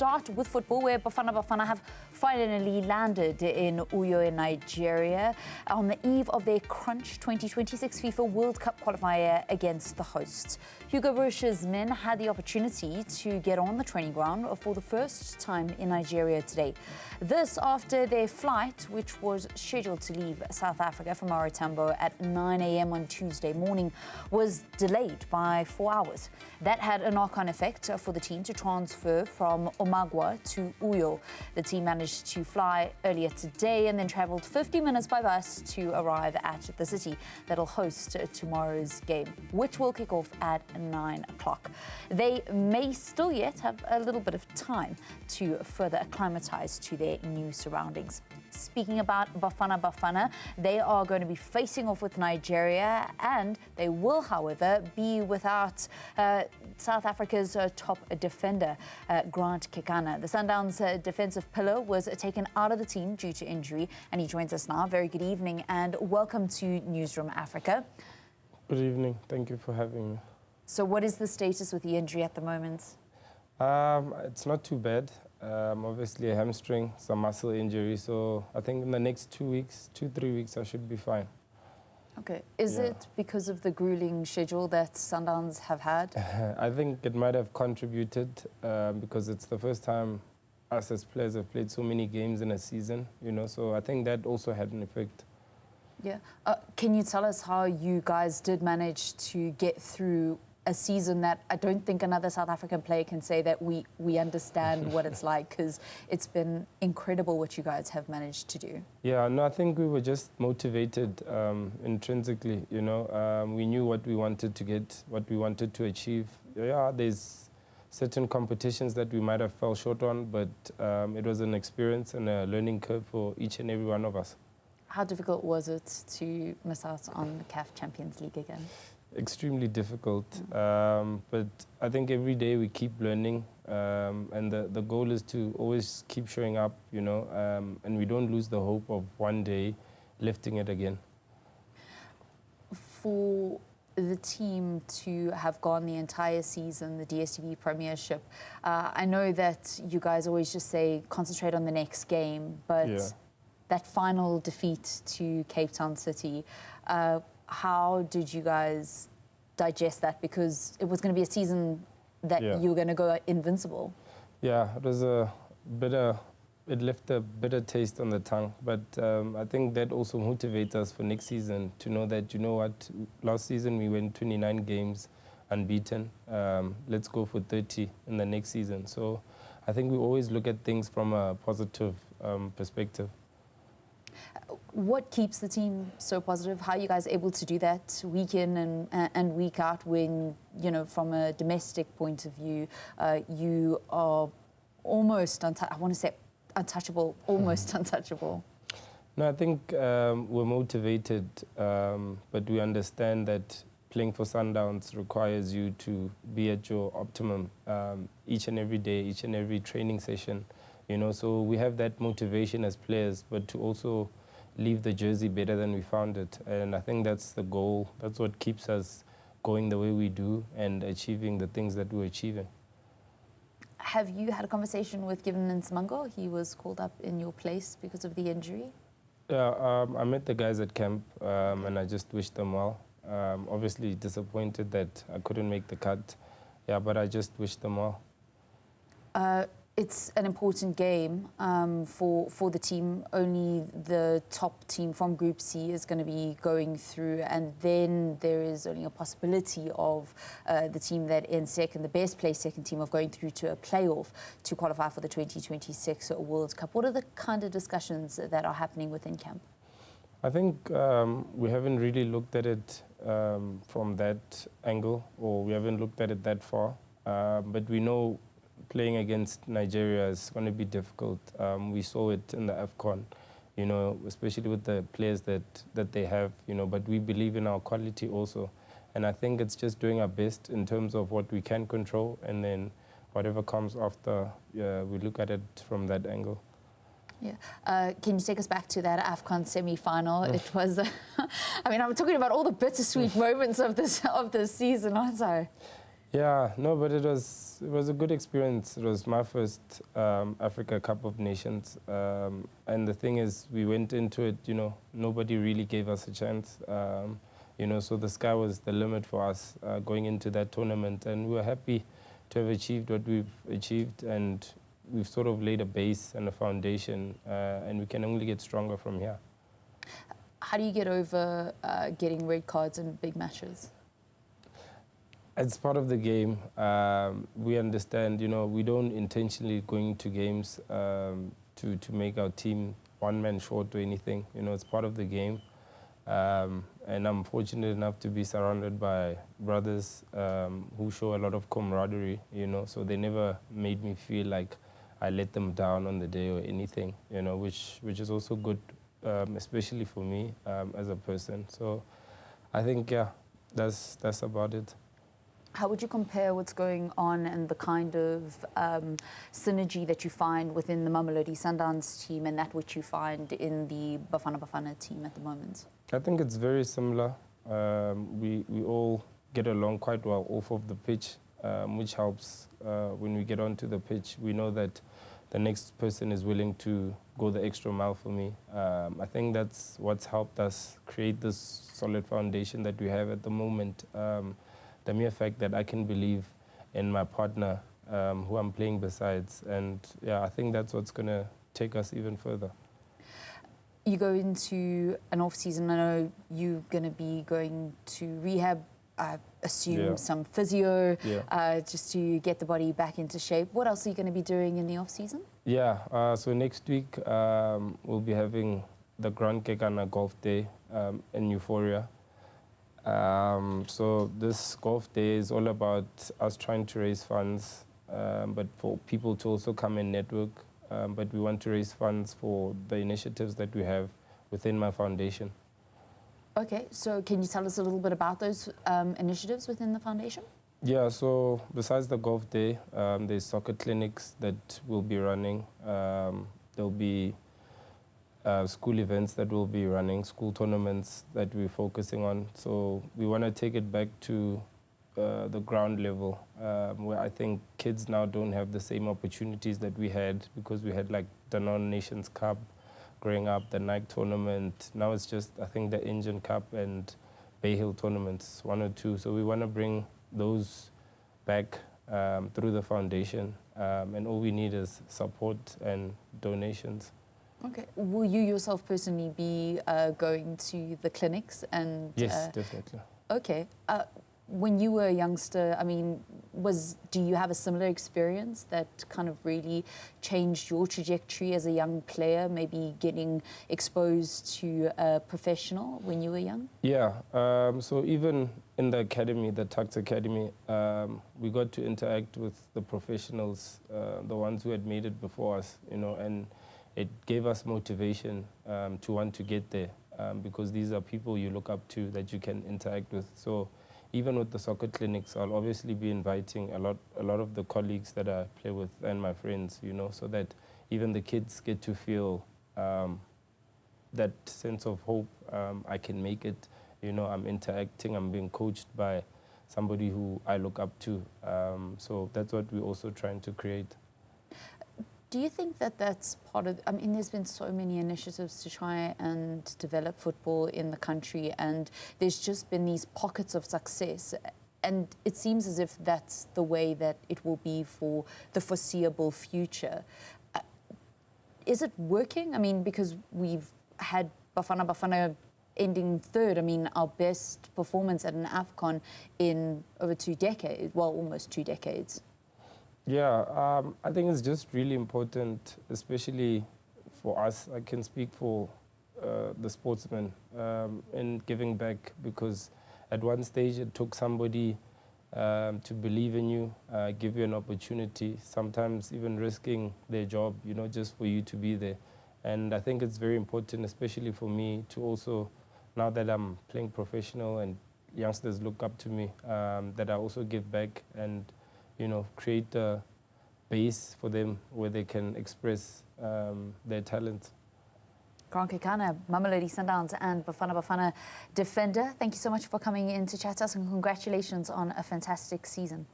start with football, where Bafana Bafana have finally landed in Uyo in Nigeria on the eve of their Crunch 2026 FIFA World Cup qualifier against the hosts. Hugo Broch's men had the opportunity to get on the training ground for the first time in Nigeria today. This after their flight, which was scheduled to leave South Africa from Tambo at 9 a.m. on Tuesday morning, was delayed by 4 hours. That had a knock-on effect for the team to transfer from Omagwa to Uyo. The team managed to fly earlier today and then travelled 50 minutes by bus to arrive at the city that'll host tomorrow's game, which will kick off at 9 o'clock. They may still yet have a little bit of time to further acclimatise to their new surroundings. Speaking about Bafana Bafana, they are going to be facing off with Nigeria, and they will, however, be without South Africa's top defender, Grant Kekana. The Sundowns' defensive pillar was taken out of the team due to injury, and he joins us now. Very good evening and welcome to Newzroom Afrika. Good evening. Thank you for having me. So what is the status with the injury at the moment? It's not too bad. Obviously a hamstring, some muscle injury. So I think in the next 2 weeks, 2-3 weeks, I should be fine. Okay. Is it because of the grueling schedule that Sundowns have had? I think it might have contributed because it's the first time us as players have played so many games in a season, so I think that also had an effect. Yeah. Can you tell us how you guys did manage to get through a season that I don't think another South African player can say that we understand what it's like, because it's been incredible what you guys have managed to do? Yeah, no, I think we were just motivated intrinsically, we knew what we wanted to get, what we wanted to achieve. Yeah, there's certain competitions that we might have fell short on, but it was an experience and a learning curve for each and every one of us. How difficult was it to miss out on the CAF Champions League again? Extremely difficult, but I think every day we keep learning, and the goal is to always keep showing up, and we don't lose the hope of one day lifting it again. For the team to have gone the entire season, the DStv Premiership, I know that you guys always just say concentrate on the next game, but that final defeat to Cape Town City, how did you guys digest that? Because it was going to be a season that you were going to go invincible. Yeah, it was it left a bitter taste on the tongue. But I think that also motivates us for next season to know that, last season we went 29 games unbeaten. Let's go for 30 in the next season. So I think we always look at things from a positive perspective. What keeps the team so positive? How are you guys able to do that week in and week out when, from a domestic point of view, you are almost, I want to say untouchable, almost untouchable? No, I think we're motivated, but we understand that playing for Sundowns requires you to be at your optimum each and every day, each and every training session. So we have that motivation as players, but to also leave the jersey better than we found it. And I think that's the goal. That's what keeps us going the way we do and achieving the things that we're achieving. Have you had a conversation with Given Nsimango? He was called up in your place because of the injury. Yeah, I met the guys at camp and I just wished them well. Obviously disappointed that I couldn't make the cut. Yeah, but I just wished them well. It's an important game for the team. Only the top team from Group C is going to be going through, and then there is only a possibility of the team that ends second, the best placed second team, of going through to a playoff to qualify for the 2026 World Cup. What are the kind of discussions that are happening within camp? I think we haven't really looked at it from that angle, or we haven't looked at it that far, but we know playing against Nigeria is going to be difficult. We saw it in the AFCON, especially with the players that they have, but we believe in our quality also. And I think it's just doing our best in terms of what we can control, and then whatever comes after, we look at it from that angle. Yeah. Can you take us back to that AFCON semi-final? It was, I mean, I'm talking about all the bittersweet moments of this season, aren't I? Yeah, no, but it was a good experience. It was my first Africa Cup of Nations, and the thing is, we went into it. Nobody really gave us a chance. So the sky was the limit for us going into that tournament, and we were happy to have achieved what we've achieved, and we've sort of laid a base and a foundation, and we can only get stronger from here. How do you get over getting red cards in big matches? It's part of the game. We understand, we don't intentionally go into games to make our team one man short or anything. It's part of the game. And I'm fortunate enough to be surrounded by brothers who show a lot of camaraderie, so they never made me feel like I let them down on the day or anything, which is also good, especially for me as a person. So I think, yeah, that's about it. How would you compare what's going on and the kind of synergy that you find within the Mamelodi Sundowns team and that which you find in the Bafana Bafana team at the moment? I think it's very similar. We all get along quite well off of the pitch, which helps when we get onto the pitch. We know that the next person is willing to go the extra mile for me. I think that's what's helped us create this solid foundation that we have at the moment. The mere fact that I can believe in my partner who I'm playing besides. And yeah, I think that's what's going to take us even further. You go into an off-season. I know you're going to be going to rehab, I assume some physio, just to get the body back into shape. What else are you going to be doing in the off-season? Yeah, so next week we'll be having the Grant Kekana Golf Day in Euphoria. So this golf day is all about us trying to raise funds, but for people to also come and network. But we want to raise funds for the initiatives that we have within my foundation. Okay, so can you tell us a little bit about those initiatives within the foundation? Yeah, so besides the golf day, there's soccer clinics that we'll be running. There'll be school events that we'll be running, school tournaments that we're focusing on. So we want to take it back to the ground level, where I think kids now don't have the same opportunities that we had, because we had like the Non-Nations Cup growing up, the Nike tournament. Now it's just, I think, the Engine Cup and Bay Hill tournaments, 1 or 2. So we want to bring those back through the foundation, and all we need is support and donations. Okay. Will you yourself personally be going to the clinics? And yes, definitely. Okay. When you were a youngster, I mean, do you have a similar experience that kind of really changed your trajectory as a young player, maybe getting exposed to a professional when you were young? Yeah. So even in the academy, the Tux Academy, we got to interact with the professionals, the ones who had made it before us, and it gave us motivation to want to get there, because these are people you look up to that you can interact with. So even with the soccer clinics, I'll obviously be inviting a lot of the colleagues that I play with and my friends, so that even the kids get to feel that sense of hope. I can make it, I'm interacting, I'm being coached by somebody who I look up to. So that's what we're also trying to create. Do you think that that's part of, I mean, there's been so many initiatives to try and develop football in the country, and there's just been these pockets of success, and it seems as if that's the way that it will be for the foreseeable future. Is it working? I mean, because we've had Bafana Bafana ending third. I mean, our best performance at an AFCON in over 2 decades, well, almost 2 decades. Yeah, I think it's just really important, especially for us. I can speak for the sportsmen in giving back, because at one stage it took somebody to believe in you, give you an opportunity, sometimes even risking their job, just for you to be there. And I think it's very important, especially for me, to also, now that I'm playing professional and youngsters look up to me, that I also give back and create a base for them where they can express their talents. Grant Kekana, Mamelodi Sundowns and Bafana Bafana defender, thank you so much for coming in to chat to us, and congratulations on a fantastic season.